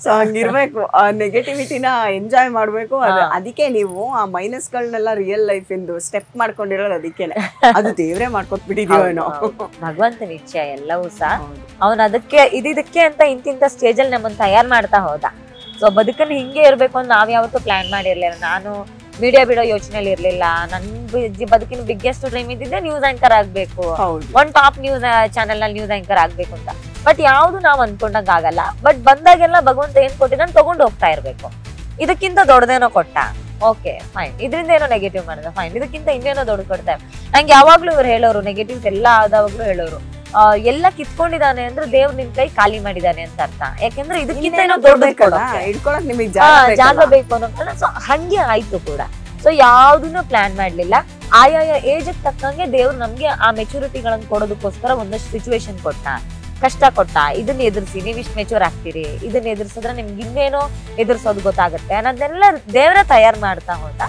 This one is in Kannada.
ಸೊ ಹಂಗಿರ್ಬೇಕು, ಆ ನೆಗೆಟಿವಿಟಿನ ಎಂಜಾಯ್ ಮಾಡ್ಬೇಕು. ಅದಕ್ಕೆ ನೀವು ಆ ಮೈನಸ್ ಗಳನ್ನೆಲ್ಲ ರಿಯಲ್ ಲೈಫ್ ಇಂದು ಸ್ಟೆಪ್ ಮಾಡ್ಕೊಂಡಿರೋದು ಅದಕ್ಕೇನೆ. ಅದು ದೇವ್ರೆ ಮಾಡ್ಕೊಟ್ಬಿಟ್ಟಿದೀವೇನೋ. ಭಗವಂತನ ಇಚ್ಛೆ ಎಲ್ಲವೂ ಸಹ. ಅವನ್ ಅದಕ್ಕೆ ಇದಕ್ಕೆ ಅಂತ ಇಂತಿಂತ ಸ್ಟೇಜ್ ಅಲ್ಲಿ ನಮ್ಮನ್ನ ತಯಾರು ಮಾಡ್ತಾ ಹೋದ. ಸೊ ಬದುಕನ್ನು ಹಿಂಗೆ ಇರ್ಬೇಕು ಅಂತ ನಾವ್ ಯಾವತ್ತೂ ಪ್ಲಾನ್ ಮಾಡಿರ್ಲಿಲ್ಲ. ನಾನು ಮೀಡಿಯಾ ಬಿಡೋ ಯೋಚನೆಯಲ್ಲಿ ಇರ್ಲಿಲ್ಲ. ನನ್ ಬದುಕಿನ ಬಿಗ್ಗೆಸ್ಟ್ ಡ್ರೀಮ್ ಇದ್ದಿದ್ದೆ ನ್ಯೂಸ್ ಆಂಕರ್ ಆಗ್ಬೇಕು, ಒಂದ್ ಟಾಪ್ ನ್ಯೂಸ್ ಚಾನೆಲ್ ನಲ್ಲಿ ನ್ಯೂಸ್ ಆಂಕರ್ ಆಗ್ಬೇಕು ಅಂತ. ಬಟ್ ಯಾವ್ದು ನಾವ್ ಅನ್ಕೊಂಡಂಗ ಆಗಲ್ಲ. ಬಟ್ ಬಂದಾಗೆಲ್ಲ ಭಗವಂತ ಏನ್ ಕೊಟ್ಟಿದ್ದಾನೆ ತಗೊಂಡು ಹೋಗ್ತಾ ಇರ್ಬೇಕು. ಇದಕ್ಕಿಂತ ದೊಡ್ಡದೇನೋ ಕೊಟ್ಟ, ಓಕೆ ಫೈನ್. ಇದರಿಂದ ಏನೋ ನೆಗೆಟಿವ್ ಮಾಡಿದ, ಫೈನ್. ಇದಕ್ಕಿಂತ ಇನ್ನೇನೋ ದೊಡ್ಡ ಕೊಡ್ತಾರೆ. ನಂಗೆ ಯಾವಾಗ್ಲೂ ಇವ್ರು ಹೇಳೋರು, ನೆಗೆಟಿವ್ಸ್ ಎಲ್ಲ ಆದಾಗ್ಲೂ ಹೇಳೋರು, ಎಲ್ಲ ಕಿತ್ಕೊಂಡಿದ್ದಾನೆ ಅಂದ್ರೆ ದೇವ್ರು ನಿಮ್ ಕೈ ಖಾಲಿ ಮಾಡಿದಾನೆ ಅಂತ ಅರ್ಥ. ಯಾಕೆಂದ್ರೆ ಇದಕ್ಕಿಂತ ಏನೋ ದೊಡ್ಡ ಜಾಗ ಬೇಕು ಅನ್ನೋ. ಸೊ ಹಂಗೆ ಆಯ್ತು ಕೂಡ. ಸೊ ಯಾವ್ದನ್ನು ಪ್ಲಾನ್ ಮಾಡ್ಲಿಲ್ಲ. ಆಯಾಯ ಏಜ್ ತಕ್ಕಂಗೆ ದೇವ್ರು ನಮ್ಗೆ ಆ ಮೆಚುರಿಟಿಗಳನ್ನ ಕೊಡೋದಕ್ಕೋಸ್ಕರ ಒಂದಷ್ಟು ಸಿಚುವೇಶನ್ ಕೊಟ್ಟ, ಕಷ್ಟ ಕೊಟ್ಟ. ಇದನ್ನ ಎದುರಿಸಿ, ನೀವ್ ಇಷ್ಟು ಮೆಚೂರ್ ಆಗ್ತೀರಿ, ಇದನ್ನ ಎದುರಿಸಿದ್ರೆ ನಿಮ್ಗೆ ಇನ್ನೇನೋ ಎದುರಿಸೋದು ಗೊತ್ತಾಗುತ್ತೆ ಅನ್ನೋದನ್ನೆಲ್ಲ ದೇವ್ರ ತಯಾರು ಮಾಡ್ತಾ ಹೋದ.